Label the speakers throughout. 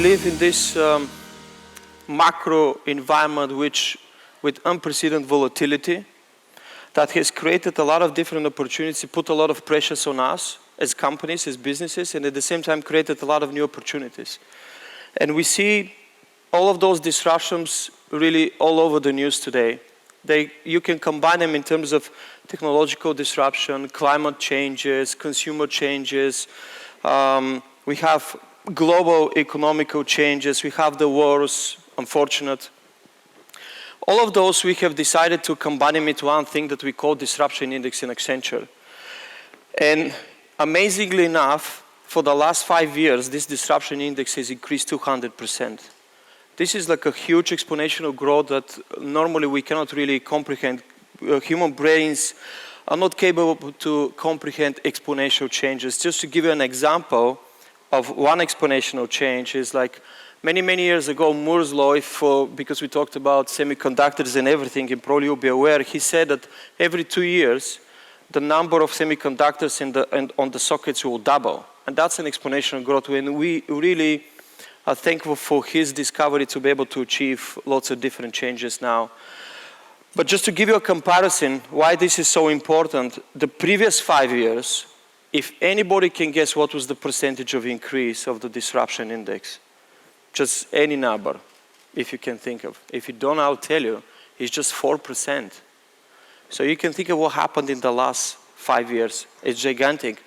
Speaker 1: we live in this macro environment with unprecedented volatility that has created a lot of different opportunities, put a lot of pressures on us as companies, as businesses, and at the same time created a lot of new opportunities. And we see all of those disruptions really all over the news today. You can combine them in terms of technological disruption, climate changes, consumer changes. We have global economical changes. We have the wars, unfortunate. All of those we have decided to combine them into one thing that we call disruption index in Accenture. And amazingly enough, for the last 5 years, this disruption index has increased 200%. This is like a huge exponential growth that normally we cannot really comprehend. Human brains are not capable to comprehend exponential changes. Just to give you an example of one exponential change is like many years ago, Moore's law, because we talked about semiconductors and everything, and probably you'll be aware, he said that every 2 years, the number of semiconductors on the sockets will double. And that's an exponential growth. And we really are thankful for his discovery to be able to achieve lots of different changes now. But just to give you a comparison, why this is so important, the previous 5 years, if anybody can guess what was the percentage of increase of the disruption index, just any number, if you can think of. If you don't, I'll tell you, it's just 4%. So you can think of what happened in the last 5 years. It's gigantic.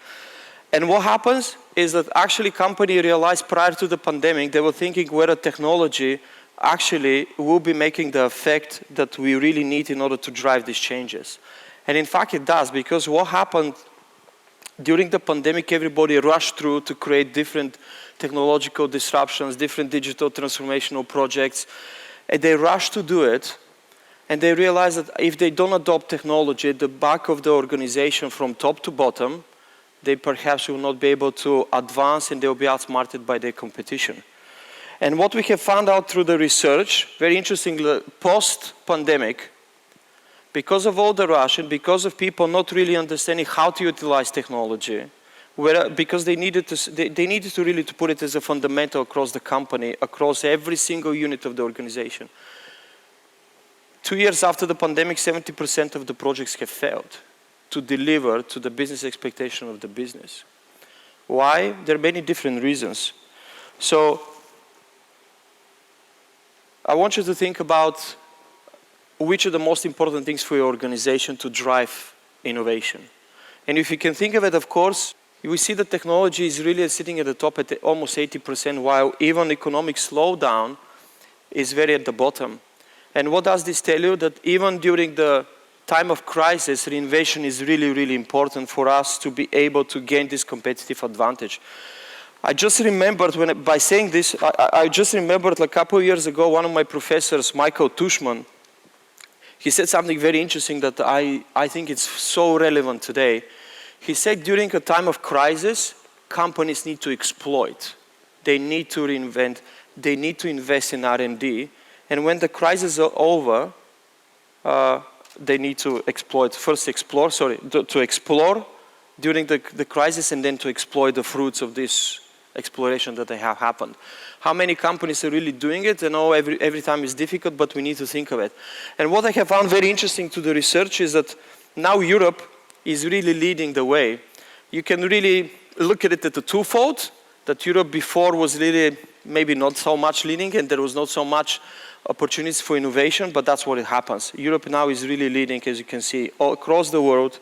Speaker 1: And what happens is that actually companies realized prior to the pandemic, they were thinking whether technology actually will be making the effect that we really need in order to drive these changes. And in fact it does, because what happened during the pandemic, everybody rushed through to create different technological disruptions, different digital transformational projects, and they rushed to do it, and they realized that if they don't adopt technology at the back of the organization from top to bottom, they perhaps will not be able to advance and they'll be outsmarted by their competition. And what we have found out through the research, very interestingly, post-pandemic, because of all the rush and because of people not really understanding how to utilize technology, because they needed to really put it as a fundamental across the company, across every single unit of the organization. 2 years after the pandemic, 70% of the projects have failed to deliver to the business expectation of the business. Why? There are many different reasons. So I want you to think about which are the most important things for your organization to drive innovation. And if you can think of it, of course, we see that technology is really sitting at the top at almost 80%, while even economic slowdown is very at the bottom. And what does this tell you? That even during the time of crisis, reinvention is really important for us to be able to gain this competitive advantage. I just remembered, by saying this, I just remembered a couple of years ago, one of my professors, Michael Tushman, he said something very interesting that I think it's so relevant today. He said during a time of crisis, companies need to exploit. They need to reinvent. They need to invest in R&D. And when the crises are over, they need to exploit. First to explore during the crisis and then to exploit the fruits of this exploration that they have happened. How many companies are really doing it? I know every time is difficult, but we need to think of it. And what I have found very interesting to the research is that now Europe is really leading the way. You can really look at it at the twofold, that Europe before was really maybe not so much leading and there was not so much opportunities for innovation, but that's what it happens. Europe now is really leading, as you can see, all across the world.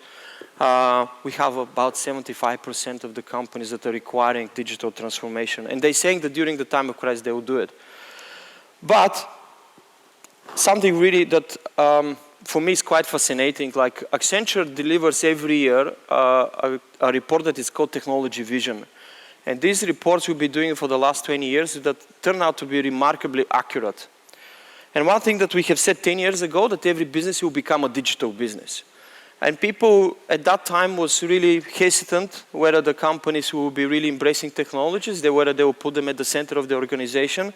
Speaker 1: We have about 75% of the companies that are requiring digital transformation. And they're saying that during the time of crisis, they will do it. But something really that for me is quite fascinating, like Accenture delivers every year a report that is called Technology Vision. And these reports we've been doing for the last 20 years that turn out to be remarkably accurate. And one thing that we have said 10 years ago, that every business will become a digital business. And people at that time was really hesitant whether the companies will be really embracing technologies, whether they will put them at the center of the organization.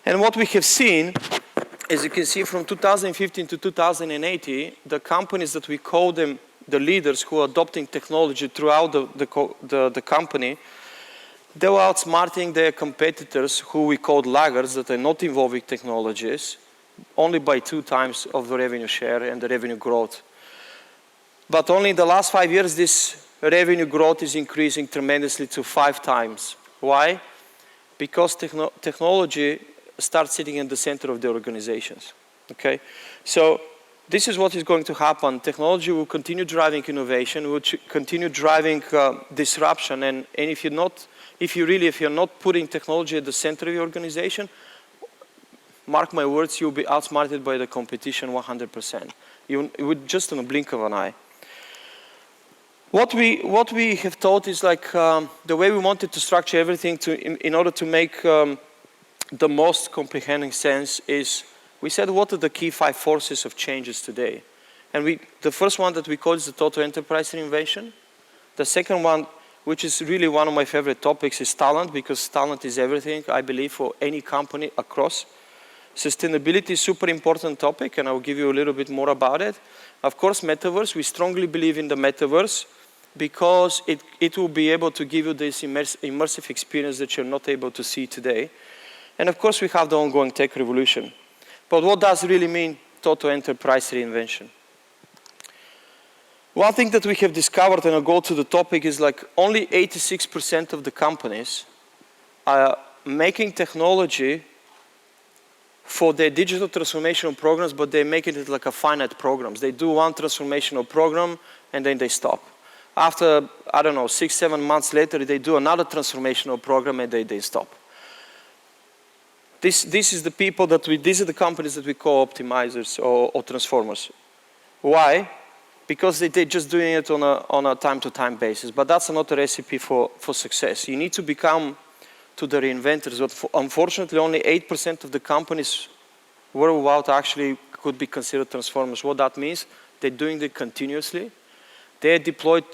Speaker 1: And what we have seen, as you can see from 2015 to 2018, the companies that we call them the leaders who are adopting technology throughout the company, they were outsmarting their competitors, who we called laggards, that are not involving technologies, only by 2 times of the revenue share and the revenue growth. But only in the last 5 years, this revenue growth is increasing tremendously to 5 times. Why? Because technology starts sitting in the center of the organizations. Okay? So this is what is going to happen. Technology will continue driving innovation, will continue driving disruption, and if you're not putting technology at the center of your organization, mark my words, you'll be outsmarted by the competition 100%. With just in a blink of an eye. What we have thought is like the way we wanted to structure everything in order to make the most comprehending sense is, we said, what are the key 5 forces of changes today? And the first one that we call is the total enterprise reinvention. The second one, which is really one of my favorite topics, is talent, because talent is everything, I believe, for any company across. Sustainability is a super important topic, and I'll give you a little bit more about it. Of course, metaverse, we strongly believe in the metaverse because it will be able to give you this immersive experience that you're not able to see today. And of course, we have the ongoing tech revolution. But what does really mean total enterprise reinvention? One thing that we have discovered, and I'll go to the topic, is like only 86% of the companies are making technology for their digital transformational programs, but they're making it like a finite programs. They do one transformational program and then they stop. After, I don't know, 6, 7 months later, they do another transformational program and they stop. This is the people these are the companies that we call optimizers or transformers. Why? Because they're just doing it on a time-to-time basis. But that's not a recipe for success. You need to become to the reinventors. But unfortunately, only 8% of the companies worldwide actually could be considered transformers. What that means, they're doing it continuously. They deployed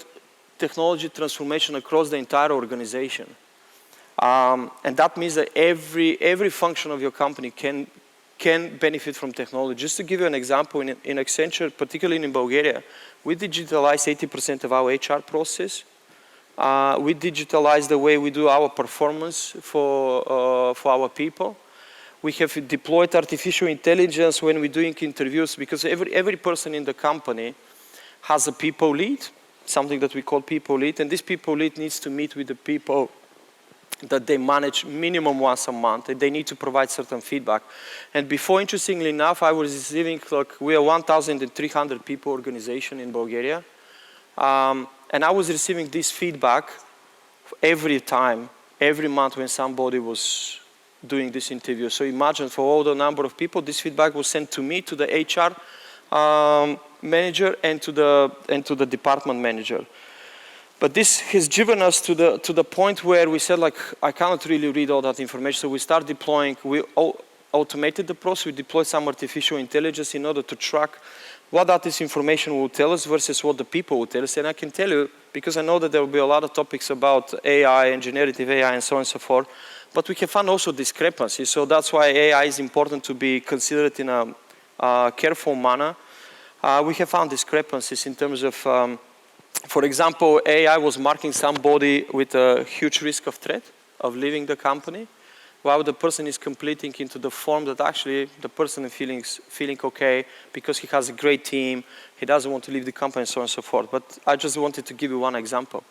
Speaker 1: technology transformation across the entire organization. And that means that every function of your company can benefit from technology. Just to give you an example, in Accenture, particularly in Bulgaria, we digitalized 80% of our HR process. We digitalized the way we do our performance for our people. We have deployed artificial intelligence when we're doing interviews, because every person in the company has a people lead, something that we call people lead, and this people lead needs to meet with the people that they manage minimum once a month, and they need to provide certain feedback. And before, interestingly enough, I was receiving, like, we are 1,300 people organization in Bulgaria, and I was receiving this feedback every time, every month when somebody was doing this interview. So imagine, for all the number of people, this feedback was sent to me, to the HR manager, and to the department manager. But this has driven us to the point where we said, like, I cannot really read all that information. So we start deploying, we automated the process, we deployed some artificial intelligence in order to track what that this information will tell us versus what the people will tell us. And I can tell you, because I know that there will be a lot of topics about AI and generative AI and so on and so forth, but we can find also discrepancies. So that's why AI is important to be considered in a careful manner. We have found discrepancies in terms of, for example, AI was marking somebody with a huge risk of threat of leaving the company, while the person is completing into the form that actually the person is feeling okay because he has a great team, he doesn't want to leave the company, and so on and so forth. But I just wanted to give you one example.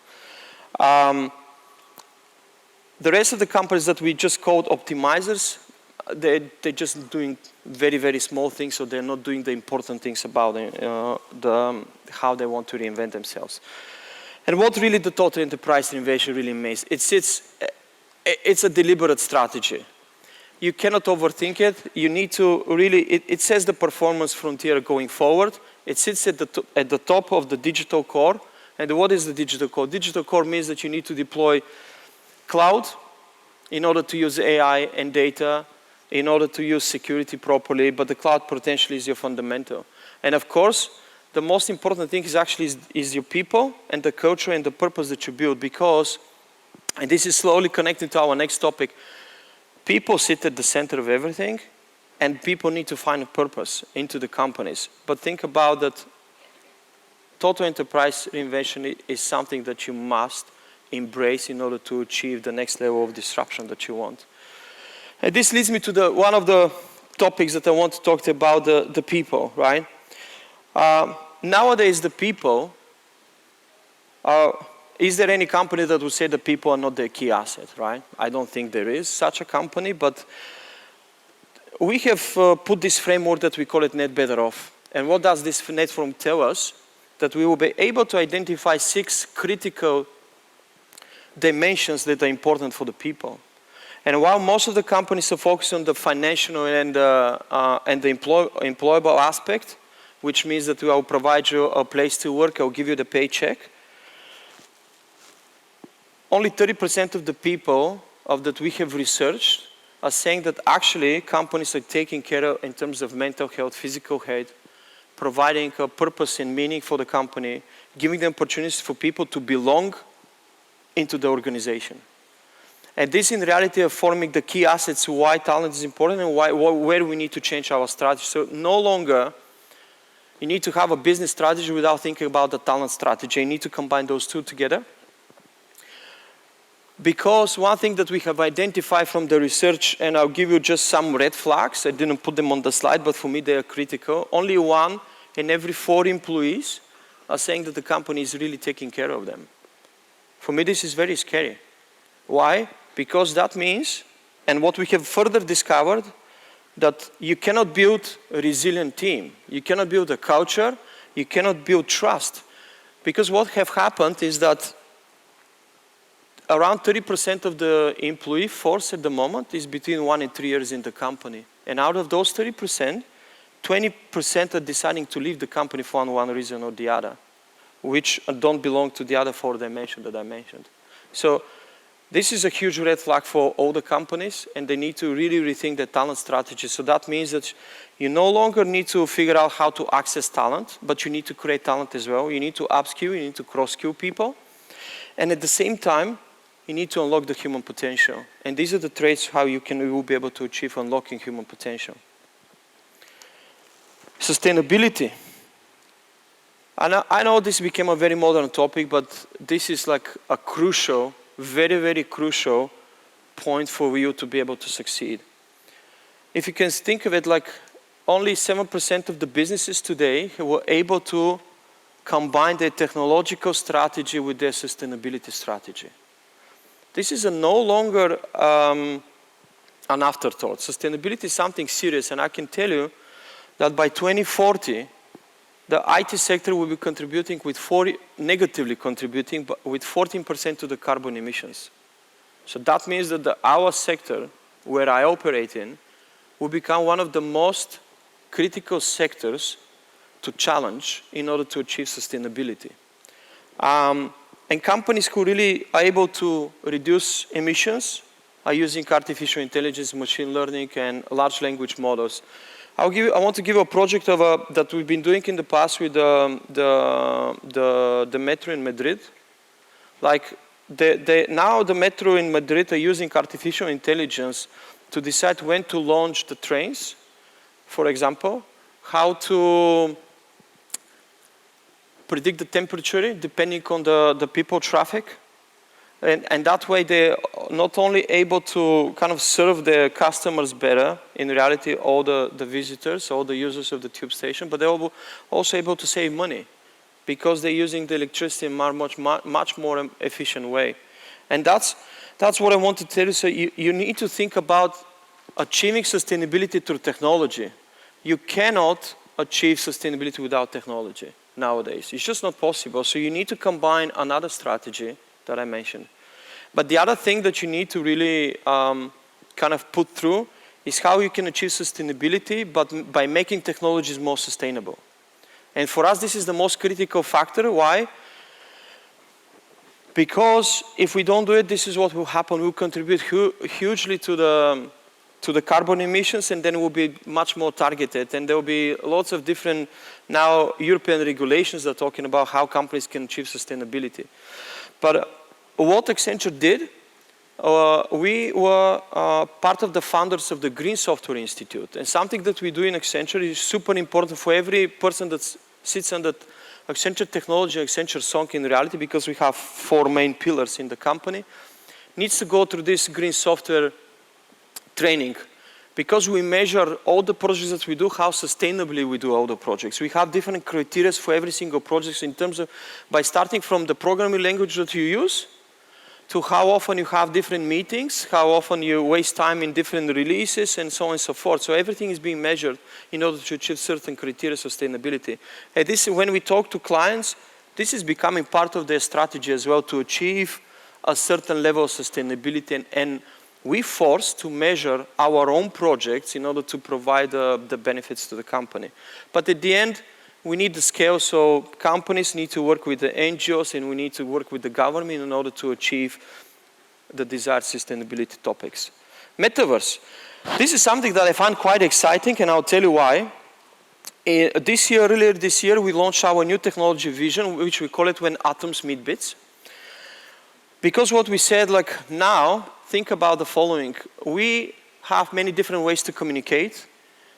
Speaker 1: The rest of the companies that we just called optimizers, they're just doing very, very small things, so they're not doing the important things about how they want to reinvent themselves. And what really the total enterprise reinvention really means, it's a deliberate strategy. You cannot overthink it. You need to really, it sets the performance frontier going forward. It sits at the top of the digital core. And what is the digital core? Digital core means that you need to deploy cloud in order to use AI and data, in order to use security properly, but the cloud potentially is your fundamental. And of course, the most important thing is actually is your people and the culture and the purpose that you build, because, and this is slowly connected to our next topic, people sit at the center of everything, and people need to find a purpose into the companies. But think about that total enterprise reinvention is something that you must embrace in order to achieve the next level of disruption that you want. And this leads me to one of the topics that I want to talk about, the people, right? Nowadays, the people, is there any company that would say the people are not their key asset, right? I don't think there is such a company, but we have put this framework that we call it net better off. And what does this net framework tell us? That we will be able to identify 6 critical dimensions that are important for the people. And while most of the companies are focused on the financial and the employable aspect, which means that I will provide you a place to work, I will give you the paycheck, only 30% of the people that we have researched are saying that actually companies are taking care of in terms of mental health, physical health, providing a purpose and meaning for the company, giving the opportunities for people to belong into the organization. And this in reality are forming the key assets why talent is important and where we need to change our strategy. So no longer you need to have a business strategy without thinking about the talent strategy. You need to combine those two together. Because one thing that we have identified from the research, and I'll give you just some red flags, I didn't put them on the slide, but for me they are critical. Only 1 in every 4 employees are saying that the company is really taking care of them. For me this is very scary. Why? Because that means, and what we have further discovered, that you cannot build a resilient team. You cannot build a culture. You cannot build trust. Because what have happened is that around 30% of the employee force at the moment is between 1 and 3 years in the company. And out of those 30%, 20% are deciding to leave the company for one reason or the other, which don't belong to the other 4 dimensions that I mentioned. So this is a huge red flag for all the companies, and they need to really rethink their talent strategy. So that means that you no longer need to figure out how to access talent, but you need to create talent as well. You need to upskill, you need to cross-skill people. And at the same time, you need to unlock the human potential. And these are the traits how you will be able to achieve unlocking human potential. Sustainability. I know this became a very modern topic, but this is like a crucial, very, very crucial point for you to be able to succeed. If you can think of it like only 7% of the businesses today were able to combine their technological strategy with their sustainability strategy. This is no longer an afterthought. Sustainability is something serious, and I can tell you that by 2040, the IT sector will be contributing with negatively contributing with 14% to the carbon emissions. So that means that our sector, where I operate in, will become one of the most critical sectors to challenge in order to achieve sustainability. And companies who really are able to reduce emissions are using artificial intelligence, machine learning, and large language models. I want to give a project that we've been doing in the past with the metro in Madrid. Like now the metro in Madrid are using artificial intelligence to decide when to launch the trains, for example, how to predict the temperature depending on the people traffic. And that way they're not only able to kind of serve their customers better, in reality all the visitors, all the users of the tube station, but they're also able to save money because they're using the electricity in a much more efficient way. And that's what I want to tell you. So you need to think about achieving sustainability through technology. You cannot achieve sustainability without technology nowadays. It's just not possible. So you need to combine another strategy that I mentioned. But the other thing that you need to really kind of put through is how you can achieve sustainability, but by making technologies more sustainable. And for us, this is the most critical factor. Why? Because if we don't do it, this is what will happen. We'll contribute hugely to the carbon emissions, and then we'll be much more targeted. And there will be lots of different, now European regulations that are talking about how companies can achieve sustainability. But what Accenture did, we were part of the founders of the Green Software Institute. And something that we do in Accenture is super important for every person that's sits under Accenture Technology, Accenture Song in reality, because we have 4 main pillars in the company, needs to go through this green software training, because we measure all the projects that we do, how sustainably we do all the projects. We have different criteria for every single project in terms of, by starting from the programming language that you use, to how often you have different meetings, how often you waste time in different releases, and so on and so forth. So everything is being measured in order to achieve certain criteria of sustainability. And this, when we talk to clients, this is becoming part of their strategy as well, to achieve a certain level of sustainability, and we force to measure our own projects in order to provide the benefits to the company. But at the end, we need the scale, so companies need to work with the NGOs, and we need to work with the government in order to achieve the desired sustainability topics. Metaverse. This is something that I find quite exciting, and I'll tell you why. Earlier this year, we launched our new technology vision, which we call it When Atoms Meet Bits. Because what we said, like, now, think about the following. We have many different ways to communicate,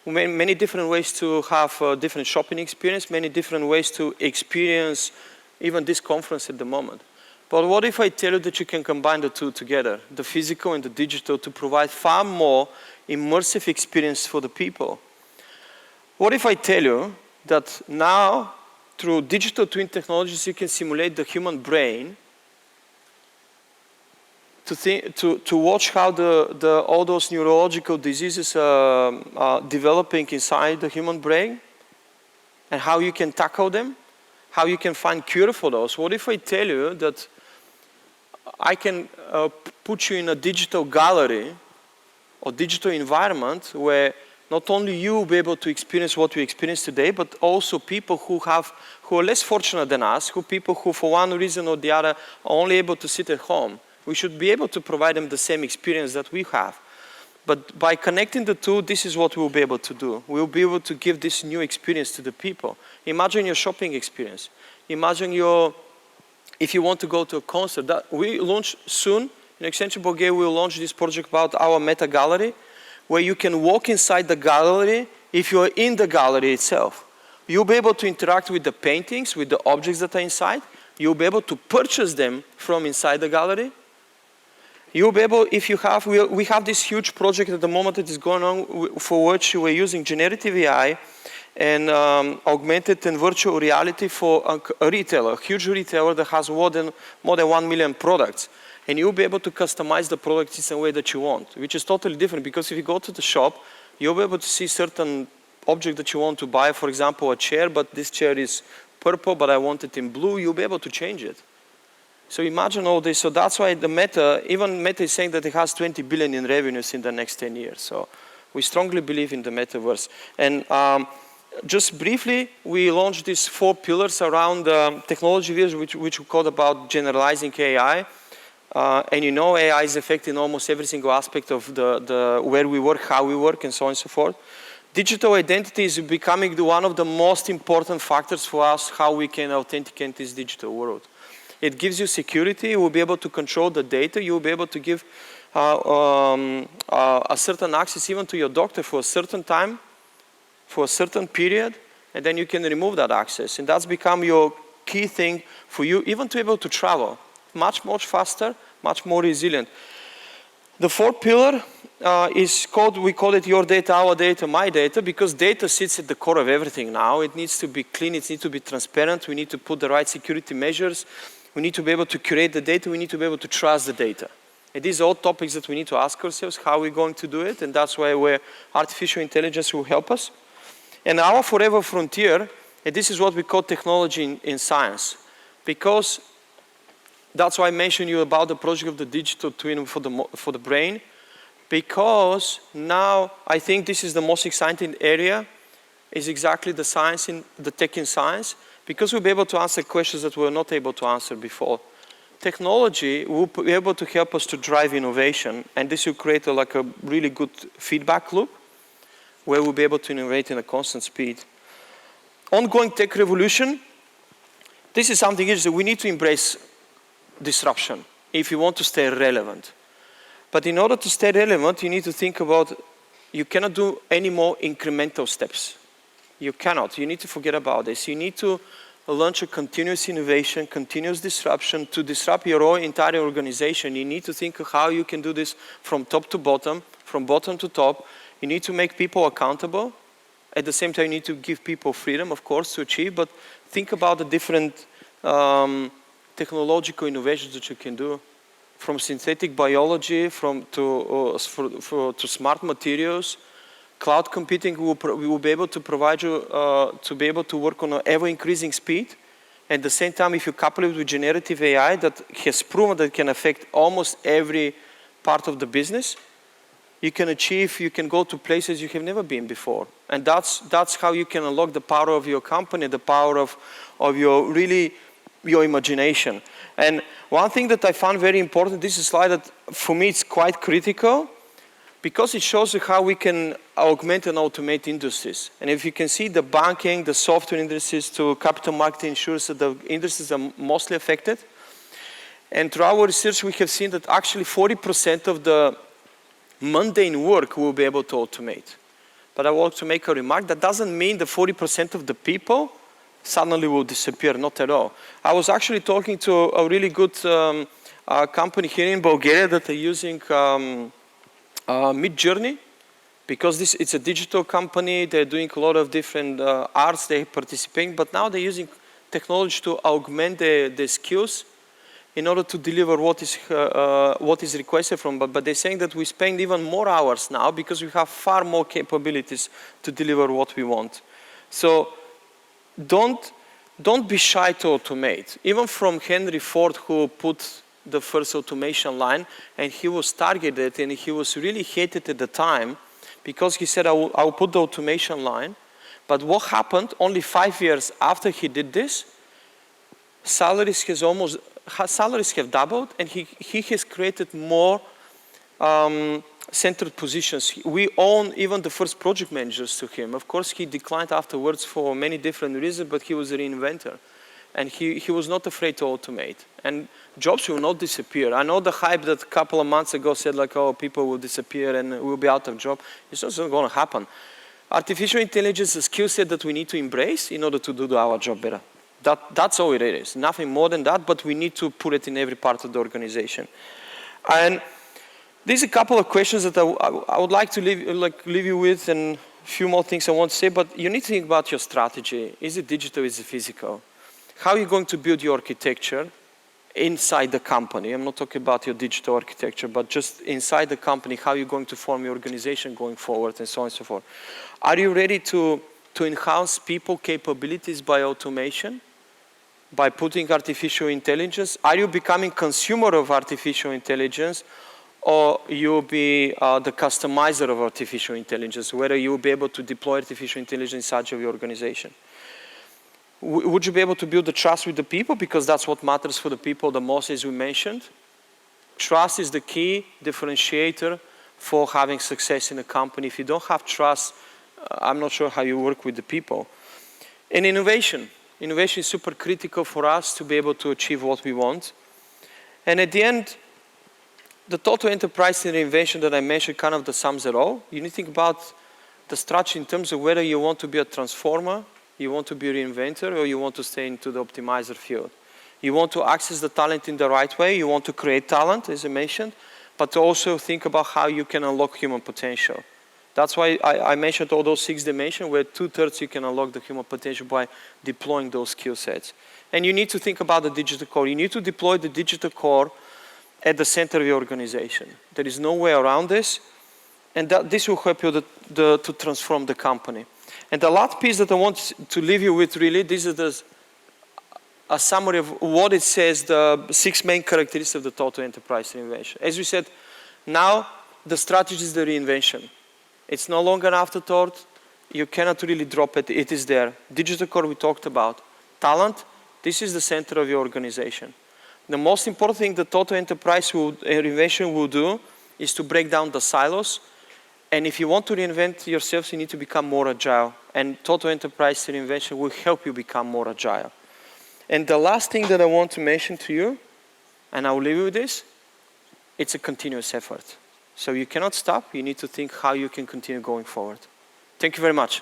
Speaker 1: many different ways to have a different shopping experience, many different ways to experience even this conference at the moment. But what if I tell you that you can combine the two together, the physical and the digital, to provide far more immersive experience for the people? What if I tell you that now, through digital twin technologies, you can simulate the human brain to watch how all those neurological diseases are developing inside the human brain, and how you can tackle them, how you can find cure for those? What if I tell you that I can put you in a digital gallery or digital environment where not only you will be able to experience what we experience today, but also people who are less fortunate than us, people who for one reason or the other are only able to sit at home. We should be able to provide them the same experience that we have. But by connecting the two, this is what we'll be able to do. We'll be able to give this new experience to the people. Imagine your shopping experience. Imagine if you want to go to a concert. That we launch soon, in Accenture Bulgaria, we'll launch this project about our Meta Gallery, where you can walk inside the gallery if you're in the gallery itself. You'll be able to interact with the paintings, with the objects that are inside. You'll be able to purchase them from inside the gallery. You'll be able, if you have, we have this huge project at the moment that is going on, for which we're using generative AI and augmented and virtual reality for a retailer, a huge retailer that has more than 1 million products. And you'll be able to customize the products in some way that you want, which is totally different, because if you go to the shop, you'll be able to see certain object that you want to buy, for example, a chair, but this chair is purple, but I want it in blue. You'll be able to change it. So imagine all this. So that's why even Meta is saying that it has 20 billion in revenues in the next 10 years. So we strongly believe in the metaverse. And just briefly, we launched these 4 pillars around technology vision, which we called about generalizing AI. And you know, AI is affecting almost every single aspect of where we work, how we work, and so on and so forth. Digital identity is becoming one of the most important factors for us, how we can authenticate this digital world. It gives you security. You will be able to control the data. You will be able to give a certain access even to your doctor for a certain time, for a certain period, and then you can remove that access. And that's become your key thing for you, even to be able to travel much faster, much more resilient. The 4th pillar we call it your data, our data, my data, because data sits at the core of everything now. It needs to be clean. It needs to be transparent. We need to put the right security measures. We need to be able to curate the data. We need to be able to trust the data. And these are all topics that we need to ask ourselves, how are we going to do it? And that's where artificial intelligence will help us. And our forever frontier, and this is what we call technology in science. Because that's why I mentioned you about the project of the digital twin for the brain. Because now I think this is the most exciting area, is exactly the science, the tech in science, because we'll be able to answer questions that we were not able to answer before. Technology will be able to help us to drive innovation, and this will create a really good feedback loop where we'll be able to innovate in a constant speed. Ongoing tech revolution. This is something interesting. We need to embrace disruption if you want to stay relevant. But in order to stay relevant, you need to think about, you cannot do any more incremental steps. You cannot. You need to forget about this. You need to launch a continuous innovation, continuous disruption to disrupt your own entire organization. You need to think of how you can do this from top to bottom, from bottom to top. You need to make people accountable. At the same time, you need to give people freedom, of course, to achieve, but think about the different technological innovations that you can do, from synthetic biology to smart materials. Cloud computing will be able to provide you to be able to work on an ever-increasing speed. At the same time, if you couple it with generative AI that has proven that it can affect almost every part of the business, you can go to places you have never been before. And that's how you can unlock the power of your company, the power of your imagination. And one thing that I found very important, this is a slide that for me it's quite critical, because it shows you how we can augment and automate industries. And if you can see the banking, the software industries to capital market insurance, the industries are mostly affected. And through our research, we have seen that actually 40% of the mundane work we'll be able to automate. But I want to make a remark, that doesn't mean the 40% of the people suddenly will disappear, not at all. I was actually talking to a really good company here in Bulgaria that are using Mid-Journey, because it's a digital company. They're doing a lot of different arts, they're participating, but now they're using technology to augment the skills in order to deliver what is requested from, but they're saying that we spend even more hours now because we have far more capabilities to deliver what we want. So don't be shy to automate. Even from Henry Ford, who put the first automation line, and he was targeted and he was really hated at the time because he said, I'll put the automation line. But what happened only 5 years after he did this, salaries have doubled, and he has created more centered positions. We own even the first project managers to him. Of course, he declined afterwards for many different reasons, but he was a reinventor. And he was not afraid to automate. And jobs will not disappear. I know the hype that a couple of months ago said like, oh, people will disappear and we'll be out of job. It's just not going to happen. Artificial intelligence is a skill set that we need to embrace in order to do our job better. That's all it is. Nothing more than that, but we need to put it in every part of the organization. And there's a couple of questions that I would like to leave you with, and a few more things I want to say, but you need to think about your strategy. Is it digital, is it physical? How are you going to build your architecture inside the company? I'm not talking about your digital architecture, but just inside the company, how are you going to form your organization going forward, and so on and so forth. Are you ready to enhance people capabilities by automation, by putting artificial intelligence? Are you becoming consumer of artificial intelligence, or you'll be the customizer of artificial intelligence, whether you'll be able to deploy artificial intelligence inside of your organization? Would you be able to build the trust with the people? Because that's what matters for the people the most, as we mentioned. Trust is the key differentiator for having success in a company. If you don't have trust, I'm not sure how you work with the people. And innovation. Innovation is super critical for us to be able to achieve what we want. And at the end, the total enterprise reinvention that I mentioned kind of sums it all. You need to think about the strategy in terms of whether you want to be a transformer, you want to be a reinventor, or you want to stay into the optimizer field. You want to access the talent in the right way, you want to create talent, as I mentioned, but to also think about how you can unlock human potential. That's why I mentioned all those 6 dimensions, where 2/3 you can unlock the human potential by deploying those skill sets. And you need to think about the digital core. You need to deploy the digital core at the center of your organization. There is no way around this, and this will help you to transform the company. And the last piece that I want to leave you with, really, this is a summary of what it says, the 6 main characteristics of the total enterprise reinvention. As we said, now the strategy is the reinvention. It's no longer an afterthought. You cannot really drop it. It is there. Digital core we talked about. Talent, this is the center of your organization. The most important thing the total enterprise reinvention will do is to break down the silos. And if you want to reinvent yourselves, you need to become more agile. And total enterprise reinvention will help you become more agile. And the last thing that I want to mention to you, and I'll leave you with this, it's a continuous effort. So you cannot stop. You need to think how you can continue going forward. Thank you very much.